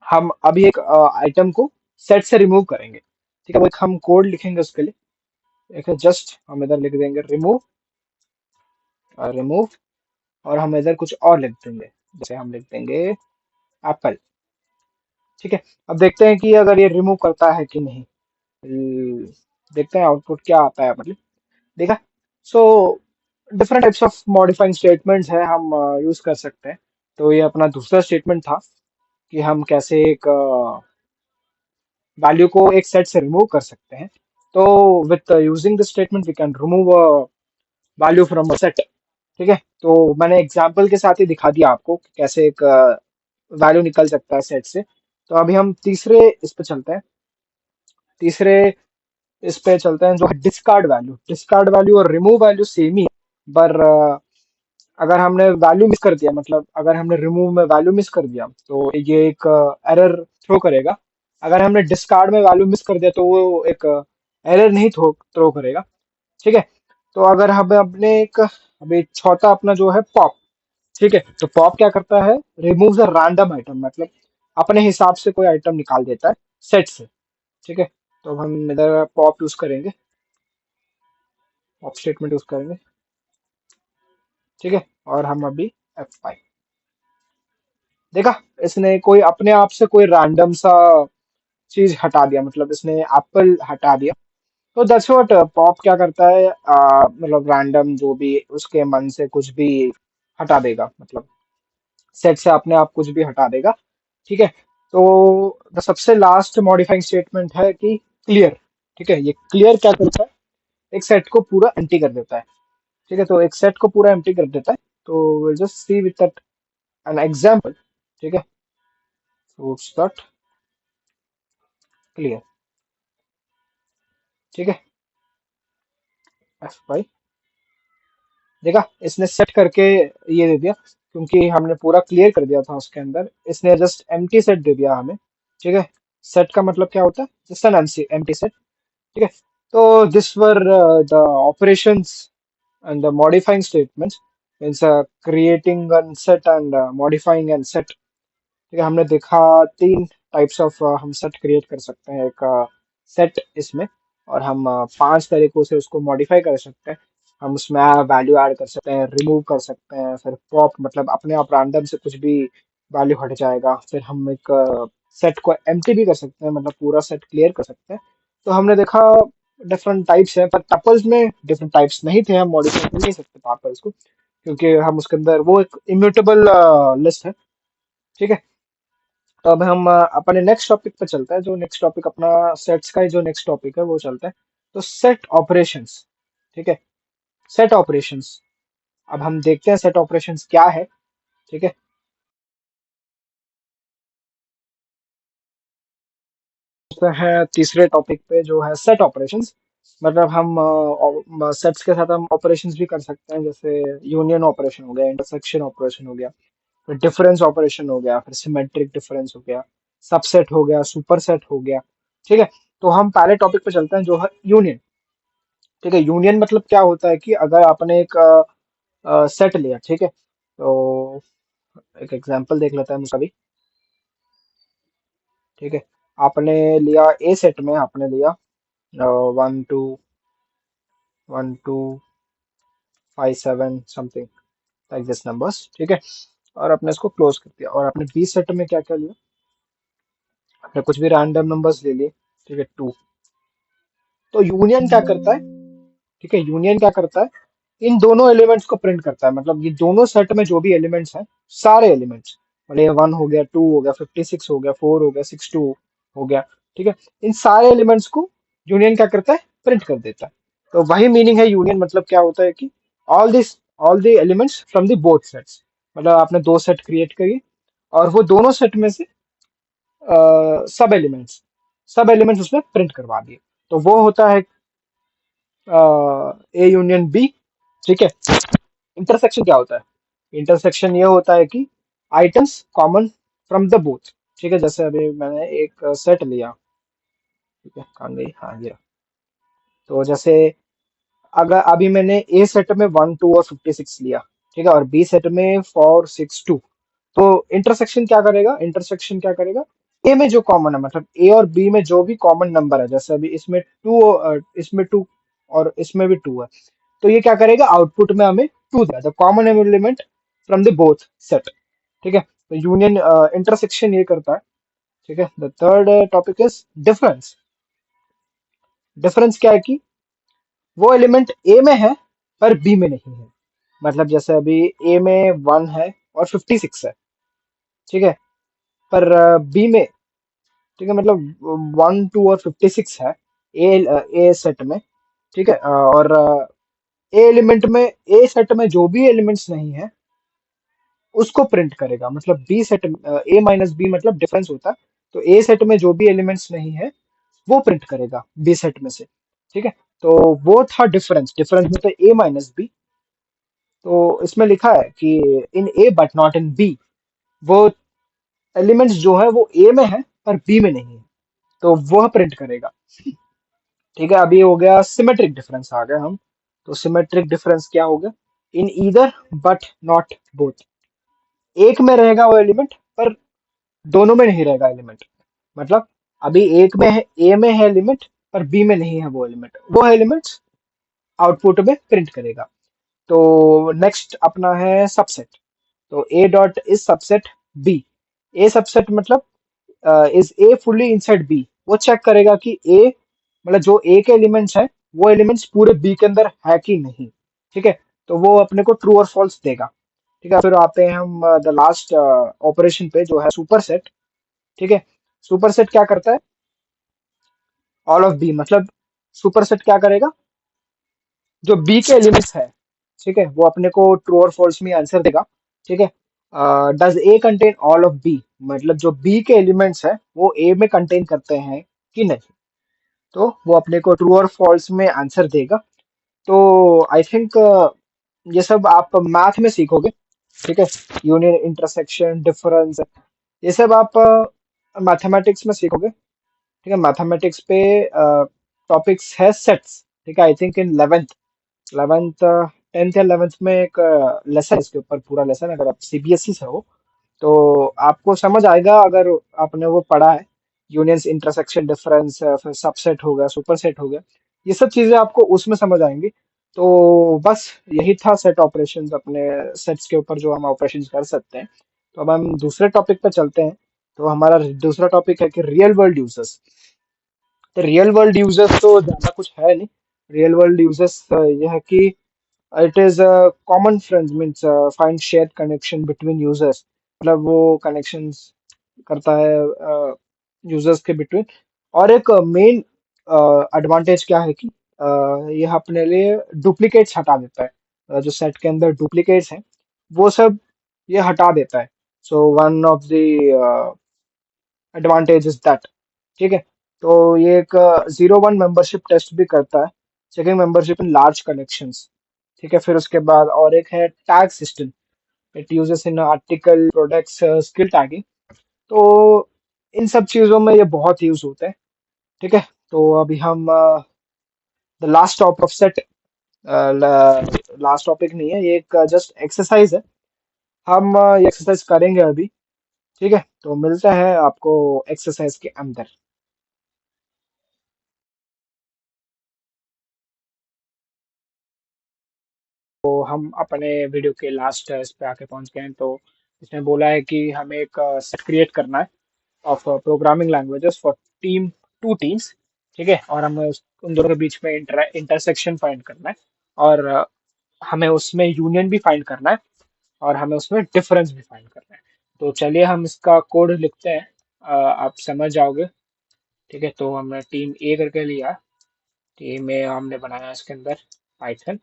हम अभी एक आइटम को सेट से रिमूव करेंगे। ठीक है, वो एक हम कोड लिखेंगे उसके लिए। एक है जस्ट हम इधर लिख देंगे रिमूव, रिमूव, और हम इधर कुछ और लिख देंगे, जैसे हम लिख देंगे एप्पल। ठीक है, अब देखते हैं कि अगर ये रिमूव करता है कि नहीं। देखते हैं आउटपुट क्या आता है, मतलब देखा। So different types of modifying statements है हम यूज कर सकते हैं। तो ये अपना दूसरा स्टेटमेंट था। कि हम कैसे एक वैल्यू को एक सेट से रिमूव कर सकते हैं। तो with using this statement we can remove value from a set. ठीक है, तो मैंने एग्जांपल के साथ ही दिखा दिया आपको कि कैसे एक वैल्यू निकल सकता है सेट से। तो अभी हम तीसरे इस पे चलते हैं। तीसरे इस पे चलते हैं जो है डिस्कार्ड वैल्यू। डिस्कार्ड वैल्यू और रिमूव वैल्यू सेम ही है, पर अगर हमने वैल्यू मिस कर दिया, मतलब अगर हमने रिमूव में वैल्यू मिस कर दिया तो ये एक एरर थ्रो करेगा। अगर हमने डिस्कार्ड में वैल्यू मिस कर दिया तो वो एक एरर नहीं थ्रो करेगा। ठीक है, तो अगर हम अपने एक अभी चौथा अपना जो है पॉप। ठीक है, तो पॉप क्या करता है, रिमूव द रैंडम आइटम, मतलब अपने हिसाब से कोई आइटम निकाल देता है सेट से। ठीक है, तो हम इधर पॉप यूज करेंगे, पॉप स्टेटमेंट यूज करेंगे। ठीक है, और हम अभी F5 देखा, इसने कोई अपने आप से कोई रैंडम सा चीज हटा दिया, मतलब इसने एप्पल हटा दिया। तो दैट्स व्हाट पॉप क्या करता है, मतलब रैंडम जो भी उसके मन से कुछ भी हटा देगा, मतलब सेट से अपने आप कुछ भी हटा देगा। ठीक है, तो सबसे लास्ट मॉडिफाइंग स्टेटमेंट है कि क्लियर। ठीक है, ये क्लियर क्या करता है, एक सेट को पूरा एम्प्टी कर देता है। ठीक है, तो एक सेट को पूरा एम्प्टी कर देता है। तो will just see with that an example. ठीक है, फ्रूट्स डॉट क्लियर। ठीक है, F5 देखा, इसने सेट करके ये दे दिया, क्योंकि हमने पूरा क्लियर कर दिया था उसके अंदर, इसने जस्ट एम्प्टी सेट दे दिया हमें। ठीक है, सेट का मतलब क्या होता है, जस्ट एन एम्प्टी सेट। ठीक है, तो this were the operations and the modifying statements, means creating a set and modifying and set। ठीक है, हमने देखा तीन टाइप्स ऑफ हम सेट क्रिएट कर सकते हैं एक सेट इसमें, और हम पांच तरीकों से उसको मॉडिफाई कर सकते हैं। हम उसमें वैल्यू ऐड कर सकते हैं, रिमूव कर सकते हैं, फिर पॉप मतलब अपने आप रैंडम से कुछ भी वैल्यू हट जाएगा, फिर हम एक सेट को एम्प्टी भी कर सकते हैं, मतलब पूरा सेट क्लियर कर सकते हैं। तो हमने देखा डिफरेंट टाइप्स है, पर टपल्स में डिफरेंट टाइप्स नहीं थे, हम मॉडिफाई कर नहीं सकते टपल्स को, क्योंकि हम उसके अंदर वो एक इम्यूटेबल लिस्ट है। ठीक है, तो अब हम अपने नेक्स्ट टॉपिक पे चलते हैं। जो नेक्स्ट टॉपिक अपना सेट्स का ही जो नेक्स्ट टॉपिक है वो चलता है। तो सेट ऑपरेशंस। ठीक है, सेट ऑपरेशंस, अब हम देखते हैं सेट ऑपरेशंस क्या है। ठीक है, तो है तीसरे टॉपिक पे जो है सेट ऑपरेशंस। मतलब हम सेट्स के साथ हम ऑपरेशंस भी कर सकते हैं, जैसे यूनियन ऑपरेशन हो गया, इंटरसेक्शन ऑपरेशन हो गया, फिर डिफरेंस ऑपरेशन हो गया, फिर सिमेट्रिक डिफरेंस हो गया, सबसेट हो गया, सुपरसेट हो गया। ठीक है, तो हम पहले टॉपिक पे चलते हैं जो है यूनियन। ठीक है, यूनियन मतलब क्या होता है कि अगर आपने एक सेट लिया, ठीक है, तो एक एग्जांपल देख लेते हैं हम सभी। ठीक है, आपने लिया ए सेट में आपने लिया 1 2 1 2 5 7 समथिंग लाइक दिस नंबर्स। ठीक है, और आपने इसको क्लोज कर दिया, और आपने बी सेट में क्या क्या लिया, आपने कुछ भी रैंडम नंबर्स ले लिए। ठीक है, 2। तो यूनियन क्या करता है, ठीक है, यूनियन क्या करता है, इन दोनों एलिमेंट्स को प्रिंट करता है, मतलब ये दोनों सेट में जो भी एलिमेंट्स हैं, सारे एलिमेंट्स, मतलब ये 1 हो गया, 2 हो गया, 56 हो गया, 4 हो गया, 62 हो गया। ठीक है, इन सारे एलिमेंट्स को यूनियन क्या करता है, प्रिंट कर देता है। तो वही मीनिंग है यूनियन, मतलब क्या होता है कि all the elements from the both sets, मतलब आपने दो सेट क्रिएट करी, और वो दोनों सेट में से सब एलिमेंट्स उसमें प्रिंट करवा दिए। तो वो होता है ए यूनियन बी। ठीक है, इंटरसेक्शन क्या होता है, इंटरसेक्शन ये होता है कि items common from the both. ठीक है, जैसे अभी मैंने एक सेट लिया। ठीक है, कहाँ गई, हाँ ये। तो जैसे अगर अभी मैंने ए सेट में 1 2 और 56 लिया, ठीक है, और बी सेट में 4 6 2, तो इंटरसेक्शन क्या करेगा, इंटरसेक्शन क्या करेगा, ए में जो कॉमन है, मतलब ए और बी में जो भी कॉमन नंबर है, जैसे अभी इसमें 2, इसमें 2 और इसमें भी 2 है, तो ये क्या करेगा, आउटपुट में हमें 2 देगा, the common element from the both set. ठीक है, तो यूनियन इंटरसेक्शन ये करता है। ठीक है, the third topic is difference. Difference क्या है कि वो एलिमेंट ए में है पर बी में नहीं है, मतलब जैसे अभी ए में 1 है और 56 है। ठीक है, पर बी में, ठीक है, मतलब 1 2 और 56 है ए ए सेट में, ठीक है, और ए एलिमेंट में, ए सेट में जो भी एलिमेंट्स नहीं है उसको प्रिंट करेगा। मतलब बी सेट, ए माइनस बी मतलब डिफरेंस होता है। तो ए सेट में जो भी एलिमेंट्स नहीं है वो प्रिंट करेगा बी सेट में से, ठीक है। तो वो था डिफरेंस, डिफरेंस में तो ए माइनस बी। तो इसमें लिखा है कि इन ए बट नॉट इन बी, वो एलिमेंट्स जो है वो ए में है पर बी में नहीं है, तो वह प्रिंट करेगा। ठीक है, अभी हो गया सिमेट्रिक डिफरेंस, आ गया हम। तो सिमेट्रिक डिफरेंस क्या हो गया? In either but not both, एक में रहेगा वो एलिमेंट पर दोनों में नहीं रहेगा एलिमेंट। मतलब अभी एक में है, ए में है एलिमेंट पर बी में नहीं है वो एलिमेंट, वो एलिमेंट्स आउटपुट में प्रिंट करेगा। तो नेक्स्ट अपना है सबसेट। तो a dot is subset b. A subset मतलब is a fully inside b, वो चेक करेगा कि ए, मतलब जो ए के एलिमेंट्स है वो एलिमेंट्स पूरे बी के अंदर है कि नहीं, ठीक है। तो वो अपने को ट्रू और फॉल्स देगा। ठीक है, फिर आते हैं हम द लास्ट ऑपरेशन पे जो है सुपर सेट। ठीक है, सुपर सेट क्या करता है? ऑल ऑफ बी, मतलब सुपर सेट क्या करेगा? जो बी के एलिमेंट्स है, ठीक है, वो अपने को ट्रू और फॉल्स में आंसर देगा। ठीक है, does A contain all of B, मतलब जो बी के एलिमेंट्स है वो ए में कंटेन करते हैं कि नहीं, तो वो अपने को ट्रू और फॉल्स में आंसर देगा। तो आई थिंक ये सब आप मैथ में सीखोगे, ठीक है। यूनियन, इंटरसेक्शन, डिफरेंस, ये सब आप मैथमेटिक्स में सीखोगे। ठीक है, मैथमेटिक्स पे टॉपिक्स है सेट्स। ठीक है, I think in 11th 10th या 11th में एक लेसन, इसके ऊपर पूरा लेसन, अगर आप सीबीएसई से हो तो आपको समझ आएगा, अगर आपने वो पढ़ा है। यूनियंस, इंटरसेक्शन, डिफरेंस, फिर सबसेट हो गया, सुपरसेट हो गया, ये सब चीजें आपको उसमें समझ आएंगी। तो बस यही था सेट ऑपरेशंस, अपने सेट्स के ऊपर जो हम ऑपरेशंस कर सकते हैं। तो अब हम दूसरे टॉपिक पे चलते हैं। तो हमारा दूसरा टॉपिक है कि रियल वर्ल्ड यूजर्स। तो रियल वर्ल्ड यूजर्स तो ज्यादा कुछ है नहीं। रियल वर्ल्ड यूजर्स ये है कि it is common friends, means find share connection between users, मतलब वो कनेक्शंस करता है यूजर्स के बिटवीन। और एक मेन एडवांटेज क्या है कि ये अपने लिए डुप्लीकेट्स हटा देता है। जो सेट के अंदर डुप्लीकेट्स हैं वो सब ये हटा देता है। So one of the advantage is that. ठीक है, तो ये एक 0 1 मेंबरशिप टेस्ट भी करता है, checking membership in large connections. ठीक है, फिर उसके बाद और एक है tag system. It uses in article, products, skill tagging. तो इन सब चीजों में ये बहुत यूज होता है। ठीक है, तो अभी हम the last top of set, last topic नहीं है ये, एक जस्ट एक्सरसाइज है। हम ये एक्सरसाइज करेंगे अभी। ठीक है, तो मिलते हैं आपको एक्सरसाइज के अंदर। तो हम अपने वीडियो के लास्ट इस पे आके पहुंच गए हैं। तो इसमें बोला है कि हमें एक सेट क्रिएट करना है of programming languages for team, 2 teams. ठीक है, और हमें उन दोनों के बीच में इंटरसेक्शन फाइंड करना है, और हमें उसमें यूनियन भी फाइंड करना है, और हमें उसमें डिफरेंस भी फाइंड करना है। तो चलिए हम इसका कोड लिखते हैं, आप समझ जाओगे। ठीक है, तो हमने टीम ए करके लिया। टीम ए हमने बनाया इसके अंदर पाइथन,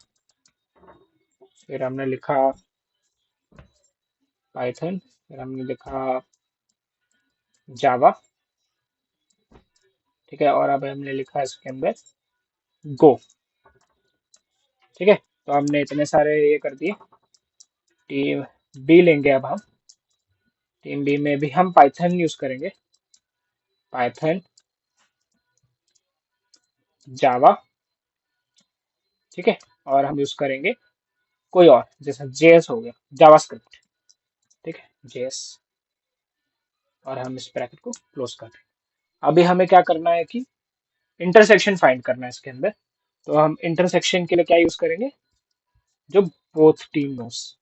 फिर हमने लिखा पाइथन, फिर हमने लिखा जावा। ठीक है, और अब हमने लिखा इसके अंदर गो। ठीक है, तो हमने इतने सारे ये कर दिए। टीम बी लेंगे अब हम। टीम बी में भी हम पाइथन यूज करेंगे, पाइथन, जावा। ठीक है, और हम यूज करेंगे कोई और, जैसे जेएस हो गया, जावास्क्रिप्ट। ठीक है, जेएस, और हम इस ब्रैकेट को क्लोज कर दें। अभी हमें क्या करना है कि इंटरसेक्शन फाइंड करना है इसके अंदर। तो हम इंटरसेक्शन के लिए क्या यूज करेंगे? जो बोथ टीम नोस।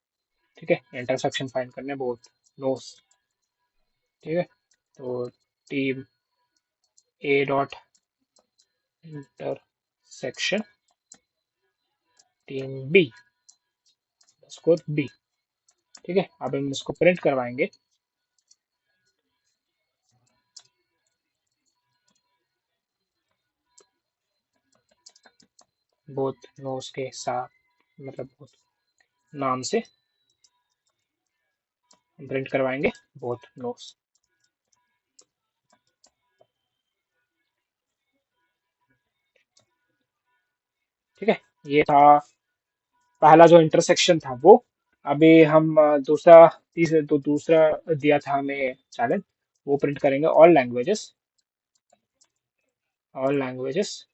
ठीक है, इंटरसेक्शन फाइंड करने बोथ नोस। ठीक है, तो team A dot intersection team B, score B. ठीक है, अब हम इसको प्रिंट करवाएंगे। बोथ नोस के साथ, मतलब both नाम से प्रिंट करवाएंगे बोथ नोस। ठीक है, ये था पहला जो इंटरसेक्शन था वो। अभी हम दूसरा, तीसरा तो दूसरा दिया था हमें चैलेंज, वो प्रिंट करेंगे ऑल लैंग्वेजेस। ऑल लैंग्वेजेस,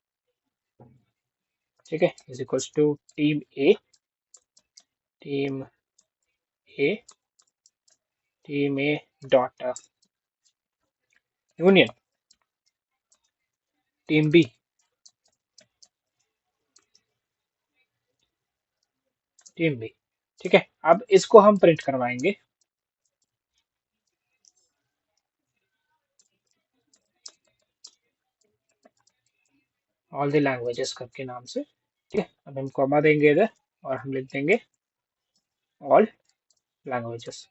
ठीक है, is equals to team A, team A, team A dot union team B, team B. ठीक है, अब इसको हम प्रिंट करवाएंगे ऑल द लैंग्वेजेस करके नाम से। ठीक है, अब हम कॉमा देंगे इधर और हम लिख देंगे ऑल लैंग्वेजेस।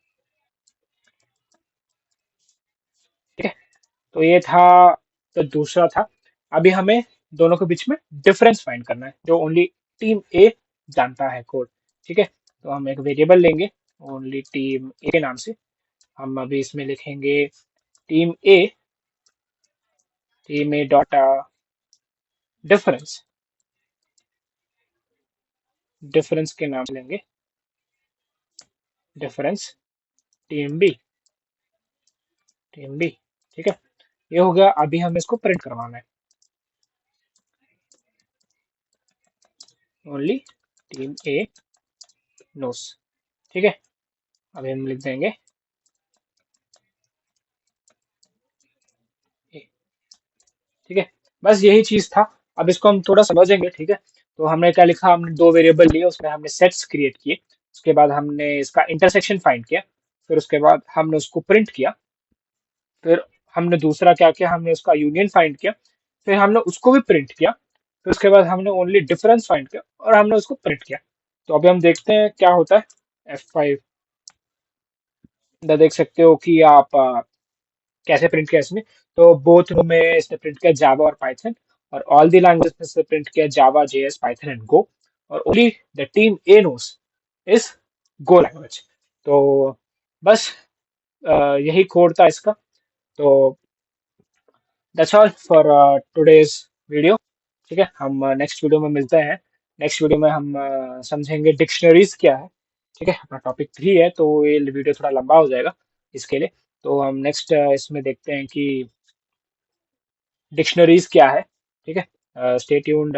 ठीक है, तो ये था, तो दूसरा था। अभी हमें दोनों के बीच में डिफरेंस फाइंड करना है, जो ओनली टीम ए जानता है कोड। ठीक है, तो हम एक वेरिएबल लेंगे ओनली टीम ए के नाम से। हम अभी इसमें लिखेंगे team A, team A dot difference, difference के नाम से लेंगे difference team B, team B. ठीक है, ये हो गया। अभी हमें इसको प्रिंट करवाना है ओनली टीम ए नोस। ठीक है, अभी हम लिख देंगे ए। ठीक है, बस यही चीज था। अब इसको हम थोड़ा समझेंगे। ठीक है, तो हमने क्या लिखा, हमने दो वेरिएबल लिए, उसमें हमने सेट्स क्रिएट किए, उसके बाद हमने इसका इंटरसेक्शन फाइंड किया, फिर उसके बाद हमने उसको प्रिंट किया, फिर हमने दूसरा क्या किया, हमने उसका यूनियन फाइंड किया, फिर हमने उसको भी प्रिंट किया, फिर उसके बाद हमने ओनली डिफरेंस फाइंड किया और हमने उसको प्रिंट किया। तो अभी हम देखते हैं क्या होता है। F5 देख सकते हो कि आप कैसे प्रिंट किया इसमें। तो बोथ में इसने प्रिंट किया जावा और पाइथन, और ऑल द लैंग्वेज में से प्रिंट किया Java, JS, Python and Go, और only the team A knows is Go language. तो बस यही कोड था इसका। तो that's all for today's video. ठीक है, हम नेक्स्ट वीडियो में मिलते हैं। नेक्स्ट वीडियो में हम समझेंगे डिक्शनरीज क्या है। ठीक है, अपना टॉपिक 3 है, तो ये वीडियो थोड़ा लंबा हो जाएगा इसके लिए। तो हम नेक्स्ट इसमें देखते हैं कि डिक्शनरीज क्या है। ठीक है, स्टे ट्यून्ड।